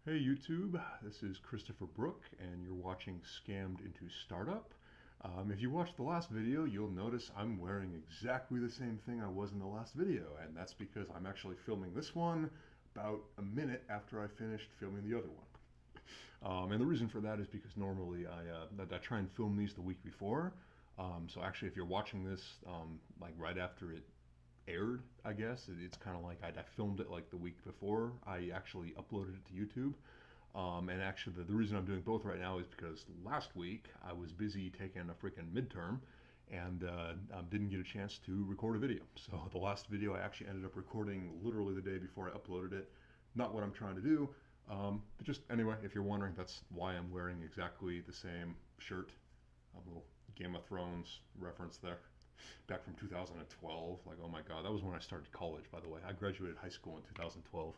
Hey YouTube, this is Christopher Brook and you're watching Scammed into Startup. If you watched the last video, you'll notice I'm wearing exactly the same thing I was in the last video, and that's because I'm actually filming this one about a minute after I finished filming the other one. And the reason for that is because normally I try and film these the week before. So actually, if you're watching this like right after it aired, I guess it's kind of like I filmed it like the week before I actually uploaded it to YouTube. And actually, the reason I'm doing both right now is because last week I was busy taking a freaking midterm and didn't get a chance to record a video. So the last video I actually ended up recording literally the day before I uploaded it. Not what I'm trying to do, but just anyway, if you're wondering, that's why I'm wearing exactly the same shirt. A little Game of Thrones reference there. Back from 2012. Like, oh my God, that was when I started college, by the way. I graduated high school in 2012.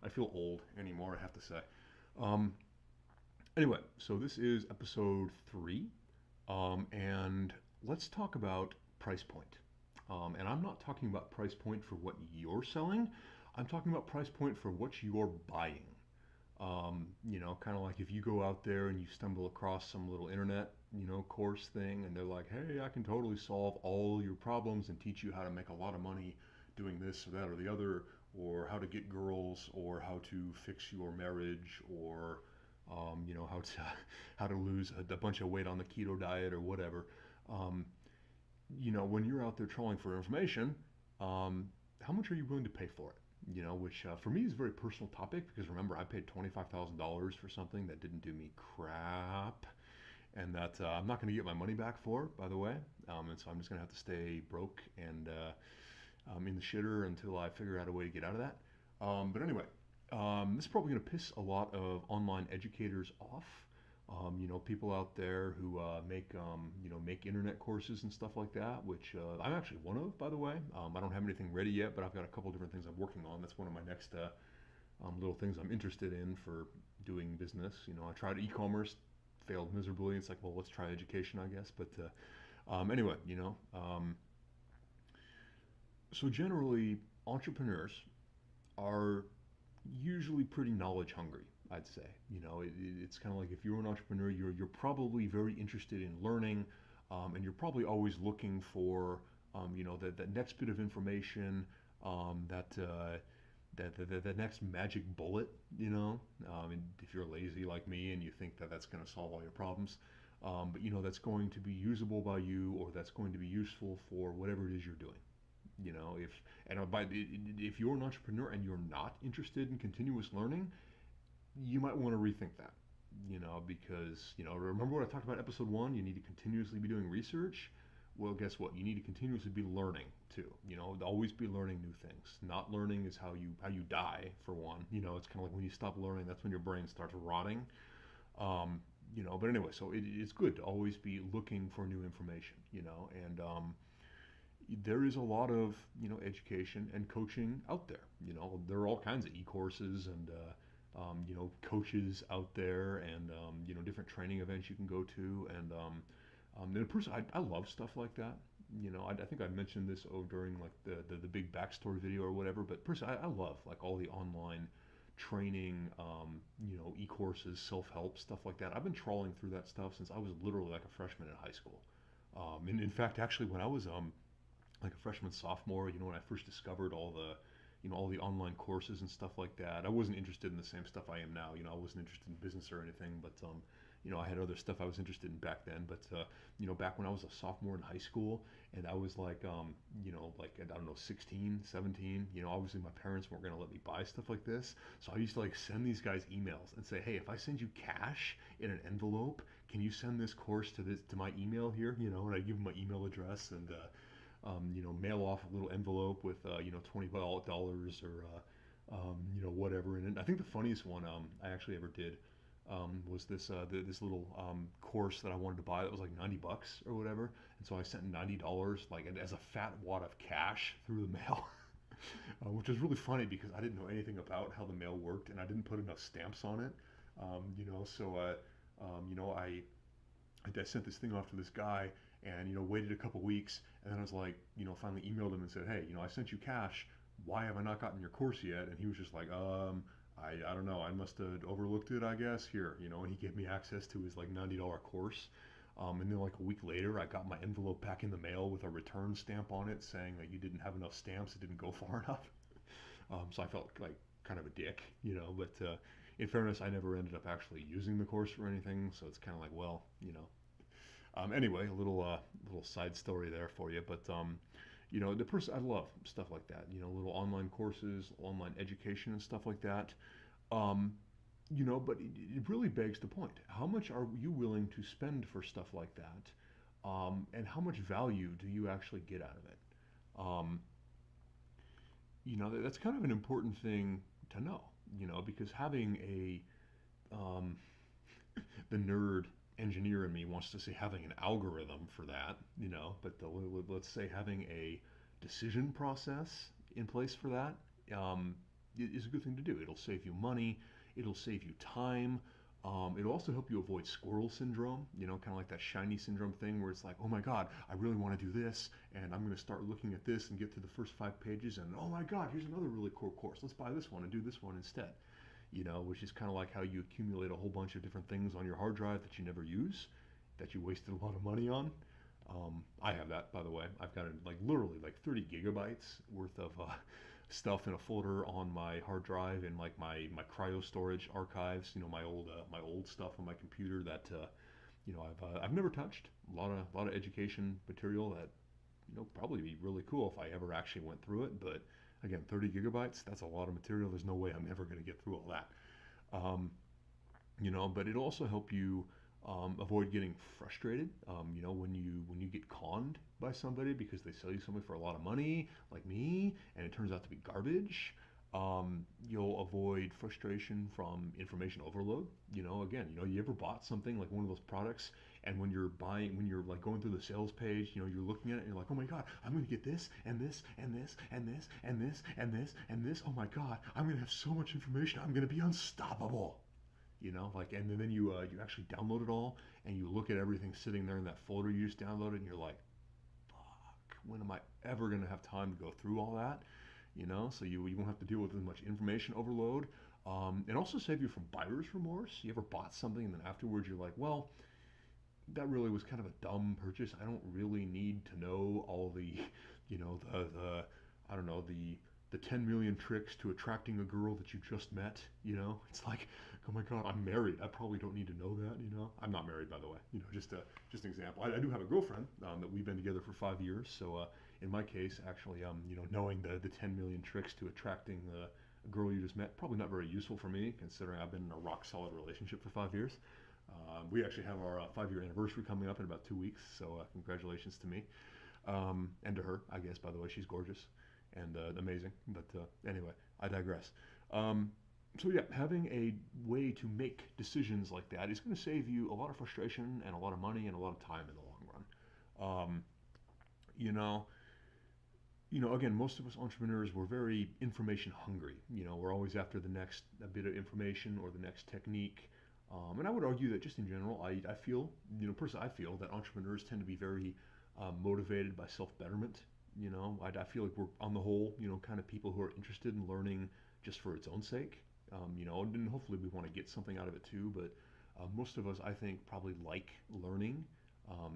I feel old anymore, I have to say. Um, anyway, so this is episode 3, and let's talk about price point. And I'm not talking about price point for what you're selling, I'm talking about price point for what you're buying. Kind of like if you go out there and you stumble across some little internet, course thing, and they're like, hey, I can totally solve all your problems and teach you how to make a lot of money doing this or that or the other, or how to get girls, or how to fix your marriage, or how to how to lose a bunch of weight on the keto diet or whatever. Um, when you're out there trawling for information, um, how much are you willing to pay for it? Which for me is a very personal topic because remember, I paid $25,000 for something that didn't do me crap and that I'm not going to get my money back for, by the way. And so I'm just going to have to stay broke and in the shitter until I figure out a way to get out of that. But anyway, this is probably going to piss a lot of online educators off. People out there who make internet courses and stuff like that, which I'm actually one of, by the way. I don't have anything ready yet, but I've got a couple different things I'm working on. That's one of my next little things I'm interested in for doing business. I tried e-commerce, failed miserably. It's like, well, let's try education, I guess. But anyway, so generally, entrepreneurs are usually pretty knowledge hungry. I'd say, it's kind of like if you're an entrepreneur, you're probably very interested in learning, and you're probably always looking for, that next bit of information, that next magic bullet, and if you're lazy like me and you think that that's going to solve all your problems, but that's going to be usable by you or that's going to be useful for whatever it is you're doing. If if you're an entrepreneur and you're not interested in continuous learning, you might want to rethink that. Because remember what I talked about episode 1, you need to continuously be doing research. Well, guess what? You need to continuously be learning too. Always be learning new things. Not learning is how you die, for one. It's kind of like when you stop learning, that's when your brain starts rotting. But anyway, so it's good to always be looking for new information. And there is a lot of education and coaching out there. There are all kinds of e-courses and coaches out there, and different training events you can go to. And then personally, I love stuff like that. I think I mentioned this during like the big backstory video or whatever. But personally, I love like all the online training, e-courses, self-help stuff like that. I've been trawling through that stuff since I was literally like a freshman in high school. And in fact, actually, when I was like a freshman, sophomore, when I first discovered all the online courses and stuff like that. I wasn't interested in the same stuff I am now. I wasn't interested in business or anything, but I had other stuff I was interested in back then. But back when I was a sophomore in high school, and I was like, like I don't know, 16, 17. Obviously my parents weren't going to let me buy stuff like this, so I used to like send these guys emails and say, hey, if I send you cash in an envelope, can you send this course to my email here? And I give them my email address and mail off a little envelope with $20 or whatever. And I think the funniest one I actually ever did was this little course that I wanted to buy that was like $90 or whatever. And so I sent $90 like as a fat wad of cash through the mail. Which was really funny because I didn't know anything about how the mail worked and I didn't put enough stamps on it. So I sent this thing off to this guy and waited a couple weeks, and then I was like, finally emailed him and said, hey, I sent you cash, why have I not gotten your course yet? And he was just like, I don't know. I must have overlooked it, I guess. Here, and he gave me access to his like $90 course. And then like a week later, I got my envelope back in the mail with a return stamp on it saying that you didn't have enough stamps, it didn't go far enough. So I felt like kind of a dick. But in fairness, I never ended up actually using the course or anything. So it's kind of like, well. Anyway, a little side story there for you. But the person I love stuff like that. Little online courses, online education, and stuff like that. Um, but it really begs the point: how much are you willing to spend for stuff like that, and how much value do you actually get out of it? Um, that's kind of an important thing to know. Because having um, the nerd engineer in me wants to say having an algorithm for that, but let's say having a decision process in place for that is a good thing to do. It'll save you money, it'll save you time. It'll also help you avoid squirrel syndrome, kind of like that shiny syndrome thing where it's like, oh my God, I really want to do this, and I'm going to start looking at this and get to the first 5 pages, and oh my God, here's another really cool course. Let's buy this one and do this one instead, which is kind of like how you accumulate a whole bunch of different things on your hard drive that you never use, that you wasted a lot of money on. I have that, by the way. I've got like literally like 30 gigabytes worth of stuff in a folder on my hard drive and like my cryo storage archives. My old stuff on my computer that I've never touched. A lot of education material that probably be really cool if I ever actually went through it. But again, 30 gigabytes, that's a lot of material. There's no way I'm ever going to get through all that. Um, but it'll also help you avoid getting frustrated. When you get conned by somebody because they sell you something for a lot of money, like me, and it turns out to be garbage. You'll avoid frustration from information overload. Again, you ever bought something like one of those products, and when you're like going through the sales page, you're looking at it and you're like, oh my God, I'm going to get this and this and this and this and this and this and this. Oh my God, I'm going to have so much information. I'm going to be unstoppable. And then you actually download it all and you look at everything sitting there in that folder you just downloaded and you're like, fuck, when am I ever going to have time to go through all that? So you won't have to deal with as much information overload. And also save you from buyer's remorse. You ever bought something and then afterwards you're like, well, that really was kind of a dumb purchase. I don't really need to know all the, the I don't know, the 10 million tricks to attracting a girl that you just met. It's like, oh my God, I'm married. I probably don't need to know that. I'm not married, by the way. Just an example. I do have a girlfriend that we've been together for 5 years. So in my case, actually, knowing the 10 million tricks to attracting a girl you just met, probably not very useful for me, considering I've been in a rock solid relationship for 5 years. We actually have our 5-year anniversary coming up in about 2 weeks, so congratulations to me and to her. I guess, by the way, she's gorgeous and amazing. But anyway, I digress. So yeah, having a way to make decisions like that is going to save you a lot of frustration and a lot of money and a lot of time in the long run. You know, again, most of us entrepreneurs, we're very information hungry. We're always after the next a bit of information or the next technique. And I would argue that just in general, I feel, personally, I feel that entrepreneurs tend to be very motivated by self-betterment. I feel like we're on the whole, kind of people who are interested in learning just for its own sake. And hopefully we want to get something out of it too. But most of us, I think, probably like learning.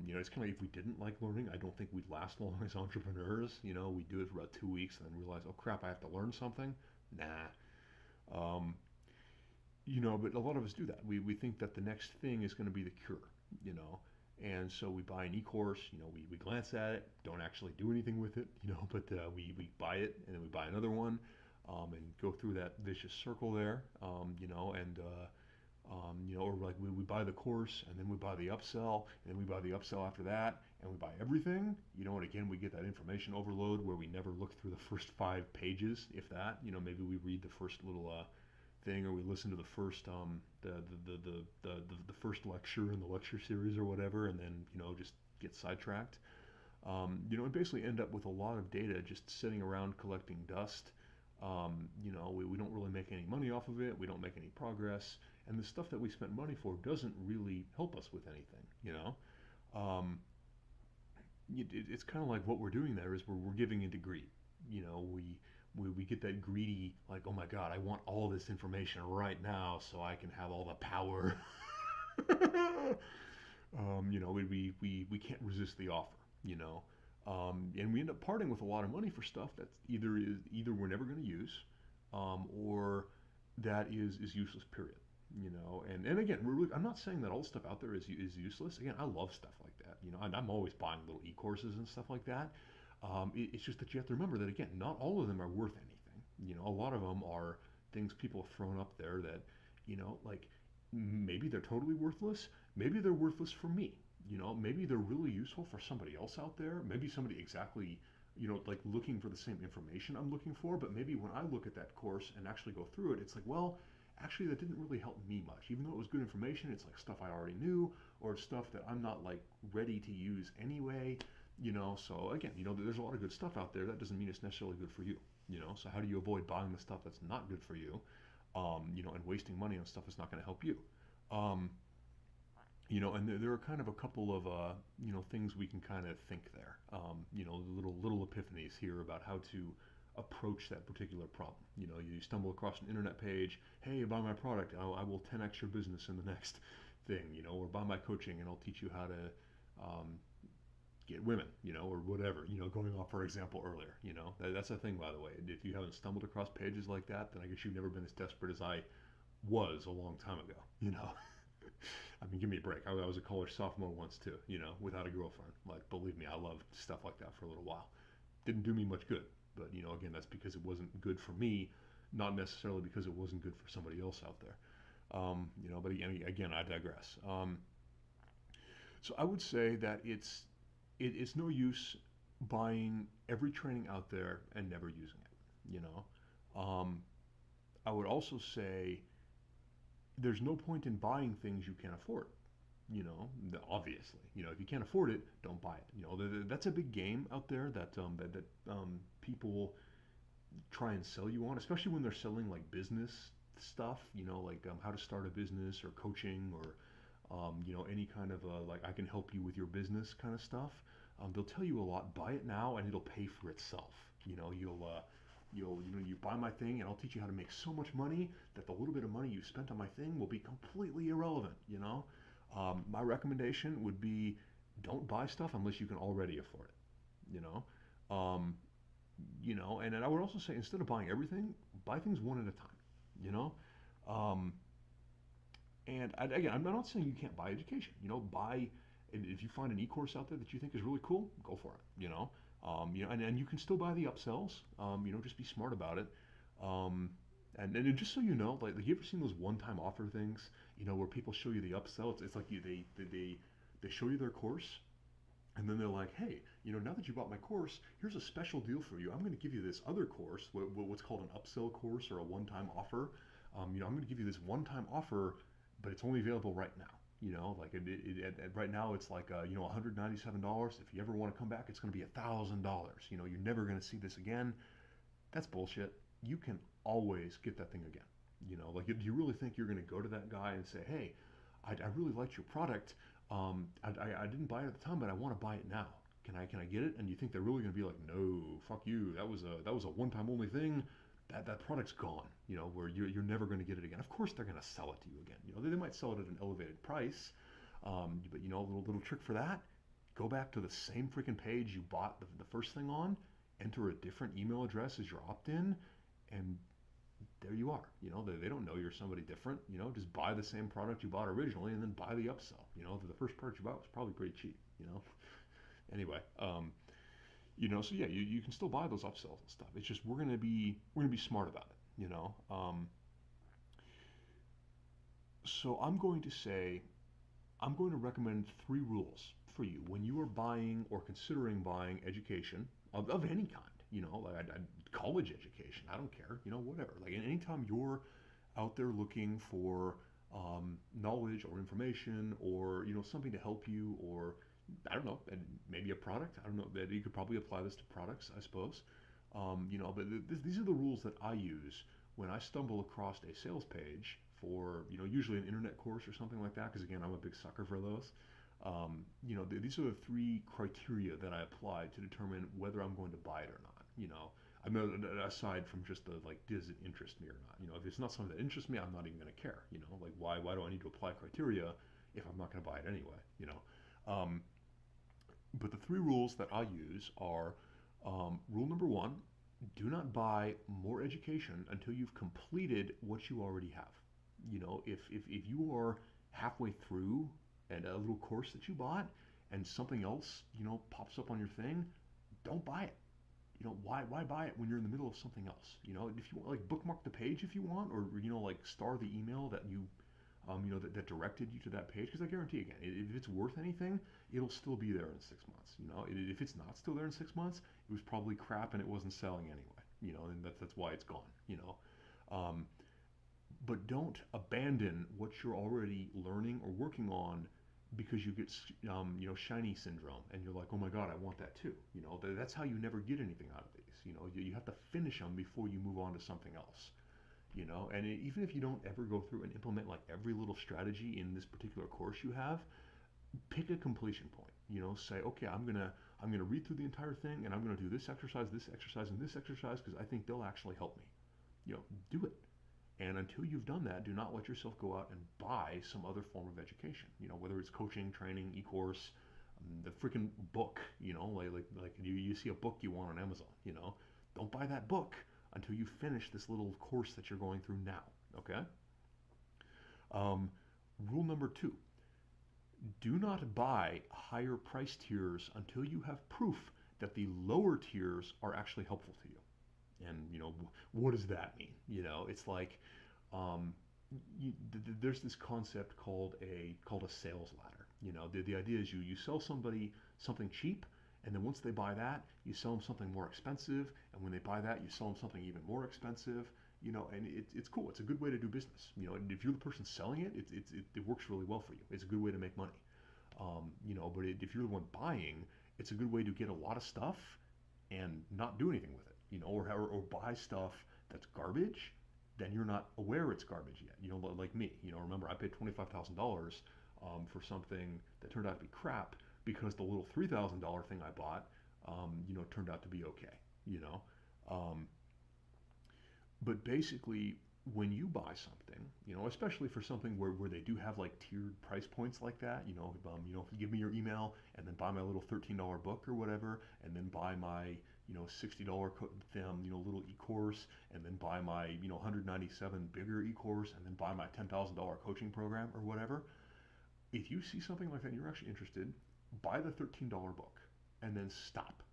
It's kind of like if we didn't like learning, I don't think we'd last long as entrepreneurs. We do it for about 2 weeks and then realize, oh crap, I have to learn something. Nah. Um, but a lot of us do that. We think that the next thing is going to be the cure, you know. And so we buy an e-course, we glance at it, don't actually do anything with it, but we buy it and then we buy another one and go through that vicious circle there, or like we buy the course and then we buy the upsell and then we buy the upsell after that and we buy everything, and again, we get that information overload where we never look through the first 5 pages, if that, maybe we read the first little thing or we listen to the first the first lecture in the lecture series or whatever, and then just get sidetracked, and basically end up with a lot of data just sitting around collecting dust. We don't really make any money off of it. We don't make any progress, and the stuff that we spent money for doesn't really help us with anything. Um, it's kind of like what we're doing there is we're giving into greed. We we get that greedy, like, oh my God, I want all this information right now so I can have all the power. We can't resist the offer, you know. And we end up parting with a lot of money for stuff that's either we're never going to use, or that is useless. Period. You know, and again, I'm not saying that all the stuff out there is useless. Again, I love stuff like that. You know, and I'm always buying little e-courses and stuff like that. It's just that you have to remember that again, not all of them are worth anything. You know, a lot of them are things people have thrown up there that, like maybe they're totally worthless. Maybe they're worthless for me. You know, maybe they're really useful for somebody else out there. Maybe somebody exactly, like looking for the same information I'm looking for. But maybe when I look at that course and actually go through it, it's like, well, actually that didn't really help me much. Even though it was good information, it's like stuff I already knew or stuff that I'm not like ready to use anyway. So again, there's a lot of good stuff out there. That doesn't mean it's necessarily good for you. So how do you avoid buying the stuff that's not good for you? And wasting money on stuff that's not going to help you. Um, and there are kind of a couple of things we can kind of think there. Little epiphanies here about how to approach that particular problem. You stumble across an internet page. Hey, buy my product. I will 10x your business in the next thing. Or buy my coaching and I'll teach you how to get women. Or whatever. Going off our example earlier. That's a thing, by the way. If you haven't stumbled across pages like that, then I guess you've never been as desperate as I was a long time ago. I mean, give me a break. I was a college sophomore once too, without a girlfriend. Like, believe me, I loved stuff like that for a little while. Didn't do me much good, but again, that's because it wasn't good for me, not necessarily because it wasn't good for somebody else out there. But again, I digress. So I would say that it's no use buying every training out there and never using it. I would also say there's no point in buying things you can't afford. Obviously, if you can't afford it, don't buy it. That's a big game out there that people try and sell you on, especially when they're selling like business stuff. Like how to start a business or coaching or any kind of like I can help you with your business kind of stuff. They'll tell you a lot. Buy it now, and it'll pay for itself. You buy my thing and I'll teach you how to make so much money that the little bit of money you spent on my thing will be completely irrelevant. My recommendation would be don't buy stuff unless you can already afford it. Um, and then I would also say instead of buying everything, buy things one at a time. You know, um, and again, I'm not saying you can't buy education. Buy if you find an e-course out there that you think is really cool, go for it. And you can still buy the upsells. Just be smart about it. And just so you know, like you ever seen those one-time offer things? Where people show you the upsell. It's like they show you their course, and then they're like, hey, now that you bought my course, here's a special deal for you. I'm going to give you this other course, what's called an upsell course or a one-time offer. I'm going to give you this one-time offer, but it's only available right now. Like right now it's like $197. If you ever want to come back, it's going to be $1,000. You're never going to see this again. That's bullshit. You can always get that thing again. Like do you really think you're going to go to that guy and say, hey, I really liked your product. I didn't buy it at the time, but I want to buy it now. Can I get it? And you think they're really going to be like, no, fuck you. That was a one-time only thing. That product's gone, where you're never going to get it again. Of course they're going to sell it to you again. They might sell it at an elevated price, but a little trick for that, go back to the same freaking page you bought the first thing on, enter a different email address as your opt-in, and there you are. They don't know you're somebody different. Just buy the same product you bought originally and then buy the upsell. The first product you bought was probably pretty cheap. Anyway, so yeah, you can still buy those upsells and stuff. It's just we're gonna be smart about it. So I'm going to recommend 3 rules for you when you are buying or considering buying education of any kind. Like college education, I don't care. Whatever. Like anytime you're out there looking for knowledge or information or something to help you or I don't know, and maybe a product. I don't know that you could probably apply this to products, I suppose. But these are the rules that I use when I stumble across a sales page for usually an internet course or something like that. Because again, I'm a big sucker for those. These are the 3 criteria that I apply to determine whether I'm going to buy it or not. I mean, aside from just the like, does it interest me or not? If it's not something that interests me, I'm not even going to care. Like why do I need to apply criteria if I'm not going to buy it anyway? Um, but the three rules that I use are rule number one: do not buy more education until you've completed what you already have. If you are halfway through and a little course that you bought and something else, pops up on your thing, don't buy it. Why buy it when you're in the middle of something else? If you want, like, bookmark the page if you want, or like star the email that you that directed you to that page, because I guarantee, again, if it's worth anything, it'll still be there in 6 months. If it's not still there in 6 months, it was probably crap and it wasn't selling anyway. And that's why it's gone. Um, but don't abandon what you're already learning or working on because you get shiny syndrome and you're like, oh my god, I want that too. That's how you never get anything out of these. You have to finish them before you move on to something else. And even if you don't ever go through and implement like every little strategy in this particular course you have, pick a completion point. Say, okay, I'm gonna read through the entire thing and I'm gonna do this exercise, and this exercise because I think they'll actually help me. Do it. And until you've done that, do not let yourself go out and buy some other form of education. Whether it's coaching, training, e-course, the freaking book. Like you see a book you want on Amazon. Don't buy that book until you finish this little course that you're going through now. Okay. Um, Rule number two: do not buy higher price tiers until you have proof that the lower tiers are actually helpful to you. And what does that mean? It's like um, there's this concept called a sales ladder. The idea is you sell somebody something cheap, and then once they buy that, you sell them something more expensive, and when they buy that, you sell them something even more expensive. And it's cool. It's a good way to do business. And if you're the person selling it, it works really well for you. It's a good way to make money. But if you're the one buying, it's a good way to get a lot of stuff and not do anything with it. Or buy stuff that's garbage, then you're not aware it's garbage yet. Like me. Remember, I paid $25,000 for something that turned out to be crap because the little $3,000 thing I bought, turned out to be okay. Um, but basically, when you buy something, especially for something where they do have like tiered price points like that, give me your email and then buy my little $13 book or whatever, and then buy my $60 little e-course, and then buy my $197 bigger e-course, and then buy my $10,000 coaching program or whatever. If you see something like that and you're actually interested, buy the $13 book and then stop.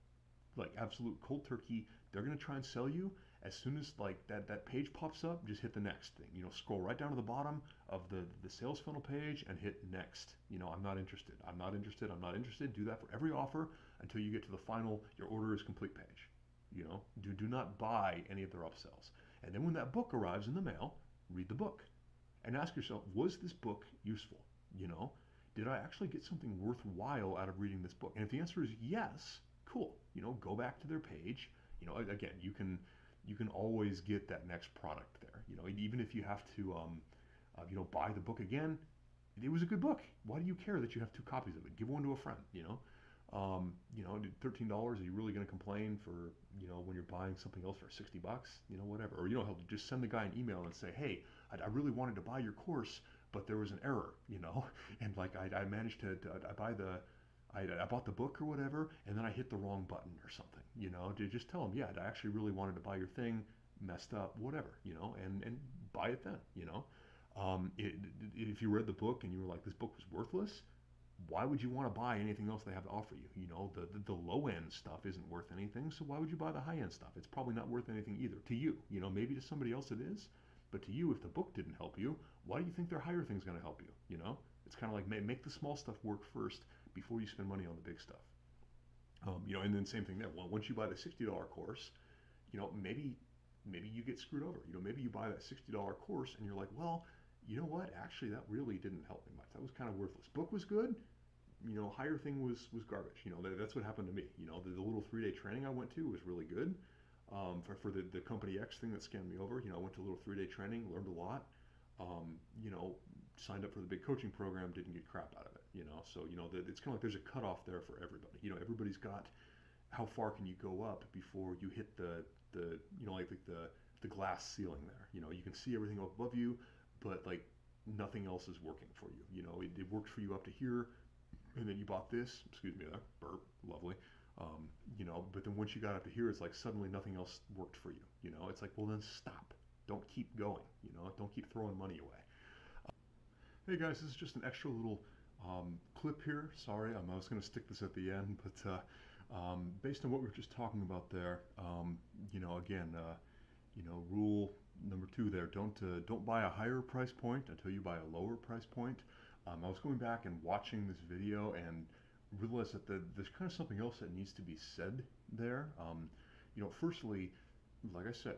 Like, absolute cold turkey. They're going to try and sell you. As soon as like that page pops up, just hit the next thing. Scroll right down to the bottom of the sales funnel page and hit next. I'm not interested. I'm not interested. I'm not interested. Do that for every offer until you get to the final your order is complete page. Do not buy any of their upsells. And then when that book arrives in the mail, read the book and ask yourself, was this book useful? Did I actually get something worthwhile out of reading this book? And if the answer is yes, cool. Go back to their page. Again, you can always get that next product there. Even if you have to, buy the book again, it was a good book. Why do you care that you have two copies of it? Give one to a friend. $13. Are you really going to complain for when you're buying something else for $60? Whatever. Or hell, just send the guy an email and say, hey, I really wanted to buy your course, but there was an error. And like I managed to I bought the book or whatever, and then I hit the wrong button or something. To just tell them, yeah, I actually really wanted to buy your thing, messed up, whatever. And buy it then. If you read the book and you were like, this book was worthless, why would you want to buy anything else they have to offer you? The low end stuff isn't worth anything, so why would you buy the high end stuff? It's probably not worth anything either to you. Maybe to somebody else it is, but to you, if the book didn't help you, why do you think their higher thing's going to help you? It's kind of like make the small stuff work first before you spend money on the big stuff. And then same thing there. Well, once you buy the $60 course, maybe you get screwed over. Maybe you buy that $60 course and you're like, well, you know what? Actually, that really didn't help me much. That was kind of worthless. Book was good. Higher thing was garbage. That's what happened to me. The little 3-day training I went to was really good. For the Company X thing that scammed me over, I went to a little 3-day training, learned a lot. Signed up for the big coaching program, didn't get crap out of it. So it's kind of like there's a cutoff there for everybody. Everybody's got how far can you go up before you hit the the you know like the glass ceiling there. You know, you can see everything above you, but like nothing else is working for you. You know, it worked for you up to here, and then you bought this. Excuse me, there, burp, lovely. You know, but then once you got up to here, it's like suddenly nothing else worked for you. You know, it's like, well, then stop. Don't keep going. You know, don't keep throwing money away. Hey guys, this is just an extra little clip here. Sorry, I was going to stick this at the end, but based on what we were just talking about there, you know, again, you know, rule number 2 there: don't buy a higher price point until you buy a lower price point. I was going back and watching this video and realized that there's kind of something else that needs to be said there. You know, firstly, like I said,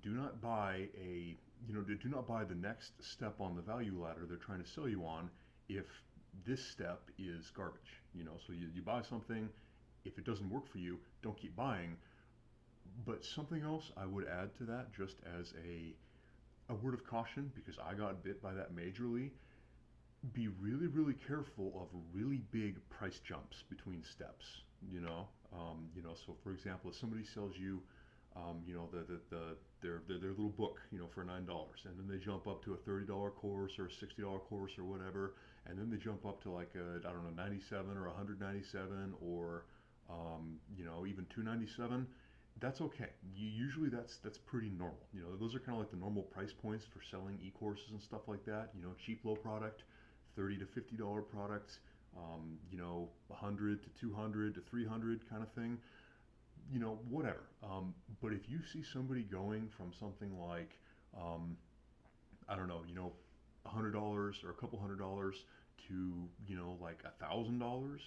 do not buy a do not buy the next step on the value ladder they're trying to sell you on if this step is garbage. You know, so you buy something, if it doesn't work for you, don't keep buying. But something else I would add to that, just as a word of caution, because I got bit by that majorly: be really, really careful of really big price jumps between steps. You know, so for example, if somebody sells you, you know, their little book, you know, for $9, and then they jump up to a $30 course or a $60 course or whatever, and then they jump up to like a, I don't know, 97 or 197 or you know, even 297. That's okay. Usually that's pretty normal. You know, those are kind of like the normal price points for selling e-courses and stuff like that. You know, cheap low product, $30 to $50 products, you know, 100 to 200 to 300 kind of thing. You know, whatever. But if you see somebody going from something like, I don't know, you know, $100 or a couple $100 to, you know, like $1,000,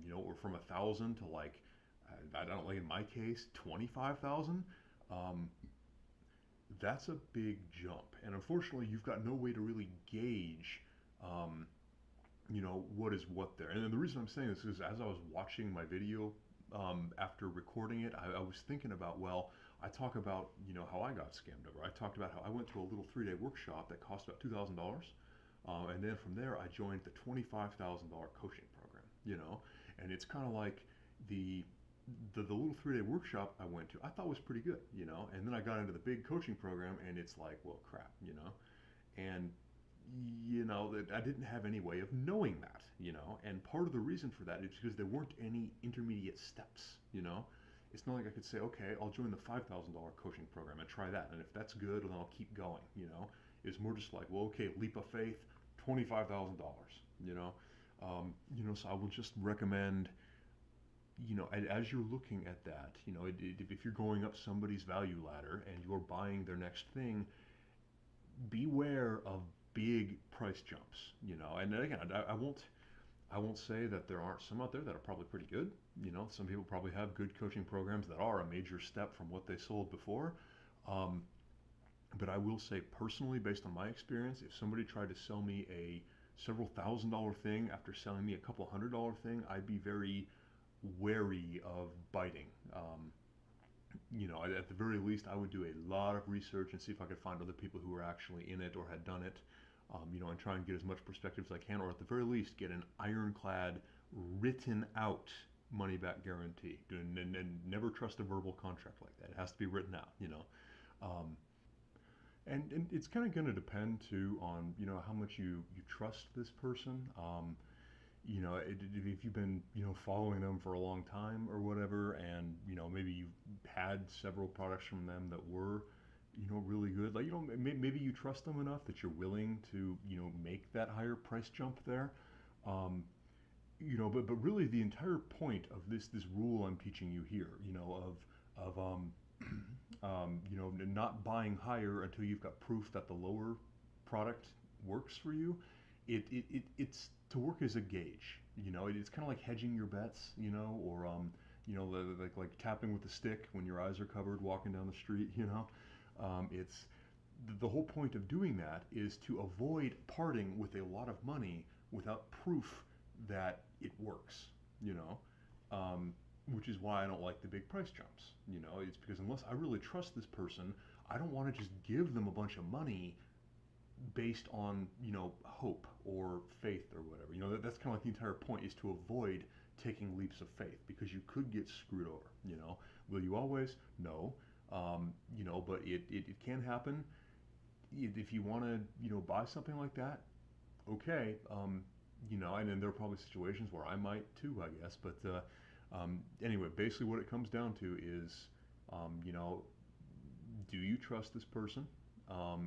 you know, or from 1,000 to like, I don't like in my case, 25,000. Um, that's a big jump, and unfortunately, you've got no way to really gauge, um, you know, what is what there. And the reason I'm saying this is, as I was watching my video after recording it, I was thinking about, well, I talk about, you know, how I got scammed over. I talked about how I went to a little 3-day workshop that cost about $2,000, and then from there I joined the $25,000 coaching program. You know, and it's kind of like the the little 3-day workshop I went to, I thought was pretty good. You know, and then I got into the big coaching program, and it's like, well, crap. You know, and you know that I didn't have any way of knowing that, you know, and part of the reason for that is because there weren't any intermediate steps. You know, it's not like I could say, okay, I'll join the $5,000 coaching program and try that, and if that's good, then I'll keep going. You know, it's more just like, well, okay, leap of faith, $25,000. You know, you know, so I will just recommend, you know, as you're looking at that, you know, if you're going up somebody's value ladder and you're buying their next thing, beware of big price jumps. You know, and again, I won't say that there aren't some out there that are probably pretty good. You know, some people probably have good coaching programs that are a major step from what they sold before. Um, but I will say personally, based on my experience, if somebody tried to sell me a several $1,000 thing after selling me a couple $100 thing, I'd be very wary of biting. You know, at the very least, I would do a lot of research and see if I could find other people who were actually in it or had done it. You know, and try and get as much perspective as I can, or at the very least, get an ironclad, written out money back guarantee. And never trust a verbal contract like that. It has to be written out. You know. And it's kind of going to depend too on, you know, how much you trust this person. You know, if you've been, you know, following them for a long time or whatever, and, you know, maybe you've had several products from them that were, you know, really good. Like, you know, maybe you trust them enough that you're willing to, you know, make that higher price jump there. Um, you know, but really the entire point of this rule I'm teaching you here, you know, of you know, not buying higher until you've got proof that the lower product works for you. It's to work as a gauge. You know, it's kind of like hedging your bets. You know, or you know, like tapping with a stick when your eyes are covered walking down the street. You know, it's the whole point of doing that is to avoid parting with a lot of money without proof that it works. You know, which is why I don't like the big price jumps. You know, it's because unless I really trust this person, I don't want to just give them a bunch of money based on, you know, hope or faith or whatever. You know, that's kind of like the entire point, is to avoid taking leaps of faith, because you could get screwed over. You know, Will you always? No. But it can happen. If you want to, buy something like that, okay. And then there are probably situations where I might too, I guess. But anyway, basically what it comes down to is, um, you know, do you trust this person?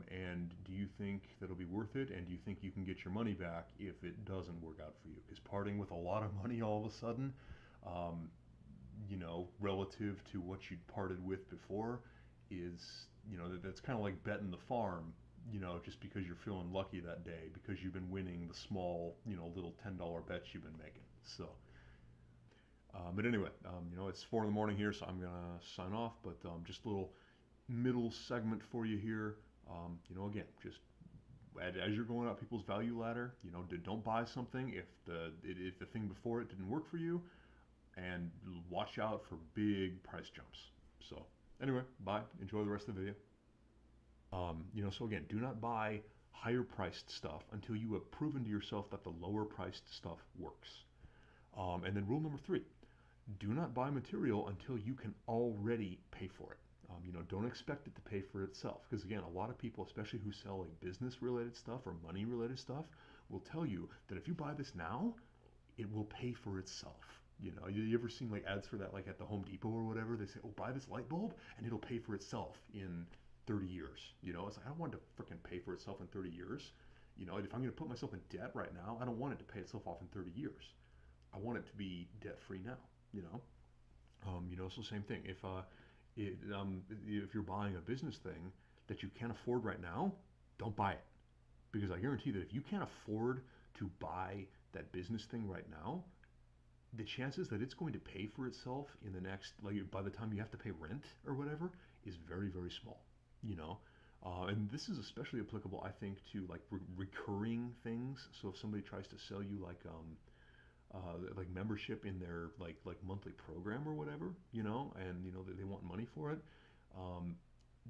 And do you think that'll be worth it? And do you think you can get your money back if it doesn't work out for you? Because parting with a lot of money all of a sudden, um, relative to what you'd parted with before, is, that's kind of like betting the farm, just because you're feeling lucky that day because you've been winning the small, little $10 bets you've been making. So, but anyway, it's 4 in the morning here, so I'm gonna sign off. But just a little middle segment for you here. Again, just as you're going up people's value ladder, don't buy something if the thing before it didn't work for you, and watch out for big price jumps. So anyway, bye. Enjoy the rest of the video. So again, do not buy higher priced stuff until you have proven to yourself that the lower priced stuff works. And then rule number 3, do not buy material until you can already pay for it. Don't expect it to pay for itself. Because again, a lot of people, especially who sell like business related stuff or money related stuff, will tell you that if you buy this now, it will pay for itself. You ever seen like ads for that, like at the Home Depot or whatever? They say, oh, buy this light bulb and it'll pay for itself in 30 years. It's like, I don't want it to freaking pay for itself in 30 years. If I'm going to put myself in debt right now, I don't want it to pay itself off in 30 years. I want it to be debt free now, so same thing. If you're buying a business thing that you can't afford right now, don't buy it. Because I guarantee that if you can't afford to buy that business thing right now, the chances that it's going to pay for itself in the next, like by the time you have to pay rent or whatever, is very, very small, and this is especially applicable, I think, to like recurring things. So if somebody tries to sell you like membership in their like monthly program or whatever, and they want money for it,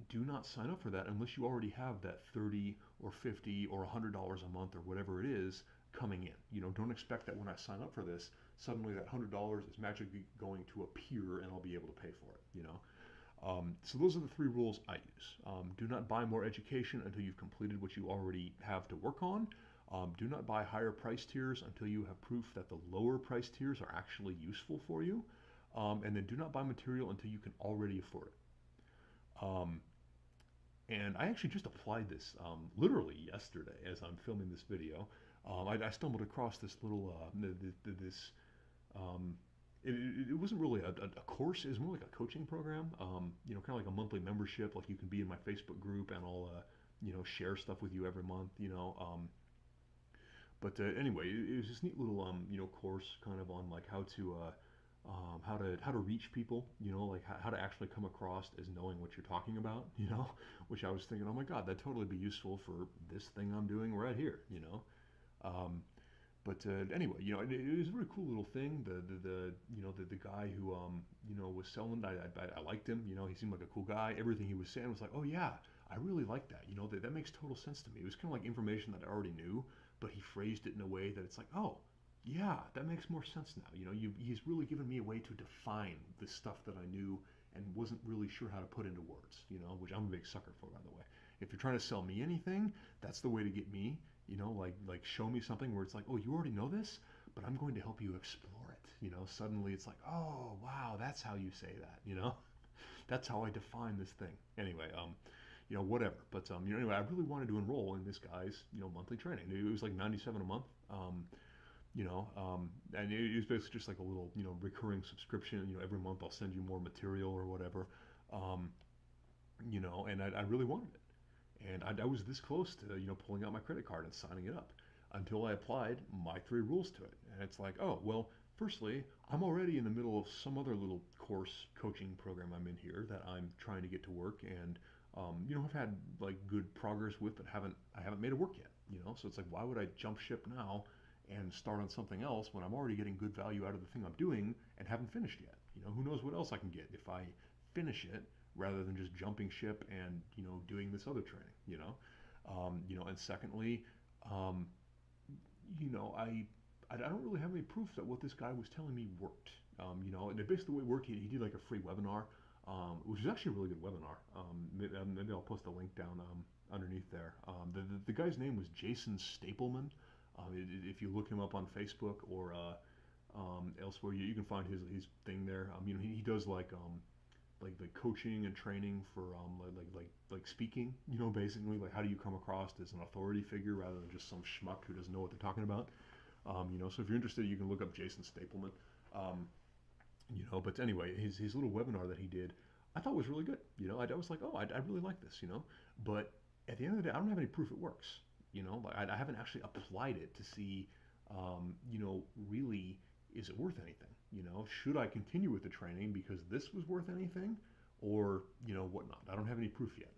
do not sign up for that unless you already have that 30 or 50 or $100 a month or whatever it is coming in. Don't expect that when I sign up for this, suddenly that $100 is magically going to appear and I'll be able to pay for it. So those are the 3 rules I use. Do not buy more education until you've completed what you already have to work on. Do not buy higher price tiers until you have proof that the lower price tiers are actually useful for you. And then do not buy material until you can already afford it. And I actually just applied this literally yesterday as I'm filming this video. I stumbled across this little, it wasn't really a course. It was more like a coaching program, kind of like a monthly membership. Like you can be in my Facebook group and I'll, share stuff with you every month, But anyway, it was this neat little course kind of on like how to reach people, like how to actually come across as knowing what you're talking about, which I was thinking, oh my God, that'd totally be useful for this thing I'm doing right here, But anyway, it was a very cool little thing. The guy who was selling, I liked him. He seemed like a cool guy. Everything he was saying was like, oh yeah, I really like that. That makes total sense to me. It was kind of like information that I already knew, but he phrased it in a way that it's like, oh, yeah, that makes more sense now. He's really given me a way to define the stuff that I knew and wasn't really sure how to put into words, which I'm a big sucker for, by the way. If you're trying to sell me anything, that's the way to get me, like show me something where it's like, oh, you already know this, but I'm going to help you explore it. Suddenly it's like, oh, wow, that's how you say that, that's how I define this thing. Anyway, whatever. But anyway, I really wanted to enroll in this guy's monthly training. It was like $97 a month. And it was basically just like a little recurring subscription. Every month I'll send you more material or whatever. And I really wanted it. And I was this close to pulling out my credit card and signing it up until I applied my 3 rules to it. And it's like, oh well, firstly, I'm already in the middle of some other little course coaching program I'm in here that I'm trying to get to work, and I've had like good progress with, but I haven't made it work yet. So it's like, why would I jump ship now and start on something else when I'm already getting good value out of the thing I'm doing and haven't finished yet? Who knows what else I can get if I finish it rather than just jumping ship and doing this other training. And secondly, I don't really have any proof that what this guy was telling me worked. And basically the way it worked, he did like a free webinar which is actually a really good webinar. Maybe I'll post a link down underneath there. The guy's name was Jason Stapleman. If you look him up on Facebook or elsewhere, you can find his thing there. He does like coaching and training for like speaking. Basically like how do you come across as an authority figure rather than just some schmuck who doesn't know what they're talking about. So if you're interested, you can look up Jason Stapleman. But anyway, his little webinar that he did, I thought was really good. I was like, oh, I really like this. But at the end of the day, I don't have any proof it works. Like I haven't actually applied it to see, really, is it worth anything? Should I continue with the training because this was worth anything, or whatnot? I don't have any proof yet.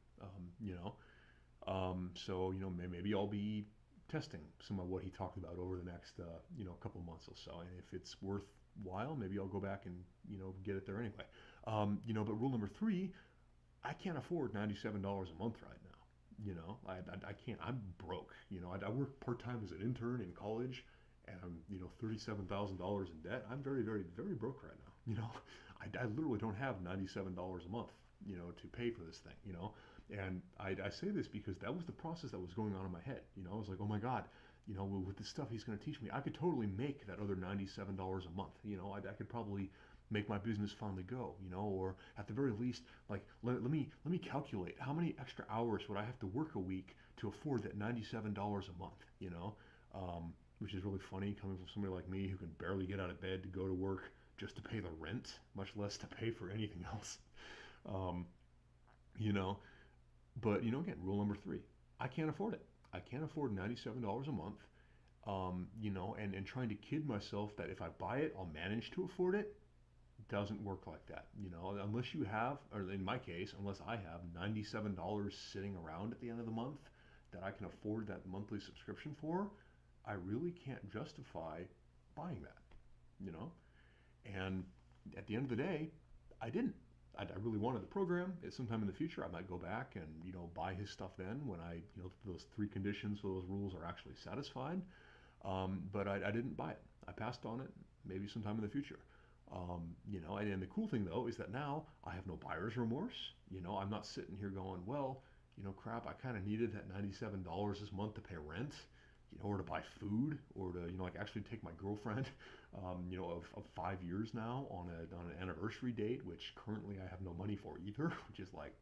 So maybe I'll be testing some of what he talked about over the next couple of months or so, and if it's worthwhile, maybe I'll go back and get it there anyway. But rule number 3, I can't afford $97 a month right now. I can't. I'm broke. I work part time as an intern in college, and I'm $37,000 in debt. I'm very, very, very broke right now. I literally don't have $97 a month to pay for this thing. And I say this because that was the process that was going on in my head. I was like, oh my God, with the stuff he's going to teach me, I could totally make that other $97 a month. I could probably make my business finally go, or at the very least, like, let me calculate how many extra hours would I have to work a week to afford that $97 a month, which is really funny coming from somebody like me who can barely get out of bed to go to work just to pay the rent, much less to pay for anything else. But again, rule number 3, I can't afford it. I can't afford $97 a month. And trying to kid myself that if I buy it, I'll manage to afford it, doesn't work like that. Unless you have, or in my case, unless I have $97 sitting around at the end of the month that I can afford that monthly subscription for, I really can't justify buying that, And at the end of the day, I didn't. I really wanted the program. Sometime in the future, I might go back and buy his stuff then when those 3 conditions, those rules are actually satisfied. But I didn't buy it. I passed on it. Maybe sometime in the future. And the cool thing though is that now I have no buyer's remorse. I'm not sitting here going, well, crap, I kind of needed that $97 this month to pay rent, or to buy food, or to like actually take my girlfriend, of 5 years now on an anniversary date, which currently I have no money for either, which is like,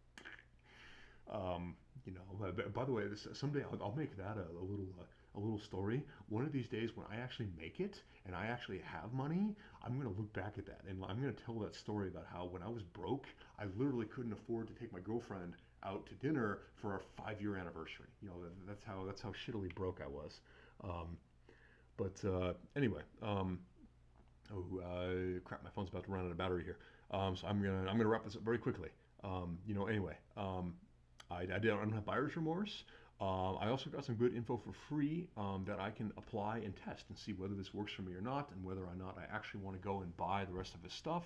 by the way, someday I'll make that a little story. One of these days when I actually make it and I actually have money, I'm going to look back at that and I'm going to tell that story about how when I was broke, I literally couldn't afford to take my girlfriend out to dinner for our 5-year anniversary. That's how shittily broke I was. Anyway, crap, my phone's about to run out of battery here. So I'm gonna wrap this up very quickly. Anyway, I don't have buyer's remorse. I also got some good info for free that I can apply and test and see whether this works for me or not, and whether or not I actually want to go and buy the rest of his stuff.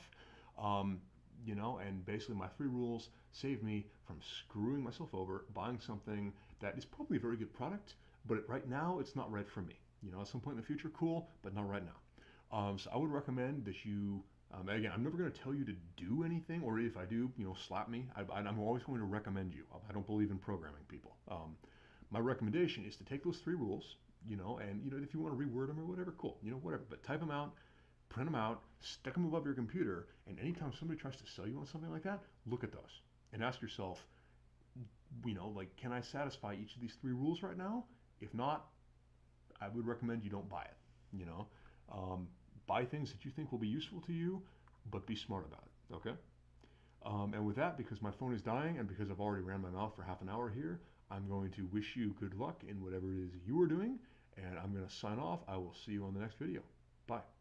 And basically my 3 rules save me from screwing myself over, buying something that is probably a very good product, but right now it's not right for me. At some point in the future, cool, but not right now. So I would recommend that you, again, I'm never going to tell you to do anything, or if I do, slap me. I'm always going to recommend you. I don't believe in programming people. My recommendation is to take those 3 rules, and if you want to reword them or whatever, cool, whatever, but type them out, print them out, stick them above your computer, and anytime somebody tries to sell you on something like that, look at those and ask yourself, like, can I satisfy each of these 3 rules right now? If not, I would recommend you don't buy it. Buy things that you think will be useful to you, but be smart about it, okay? And with that, because my phone is dying and because I've already ran my mouth for half an hour here, I'm going to wish you good luck in whatever it is you are doing, and I'm going to sign off. I will see you on the next video. Bye.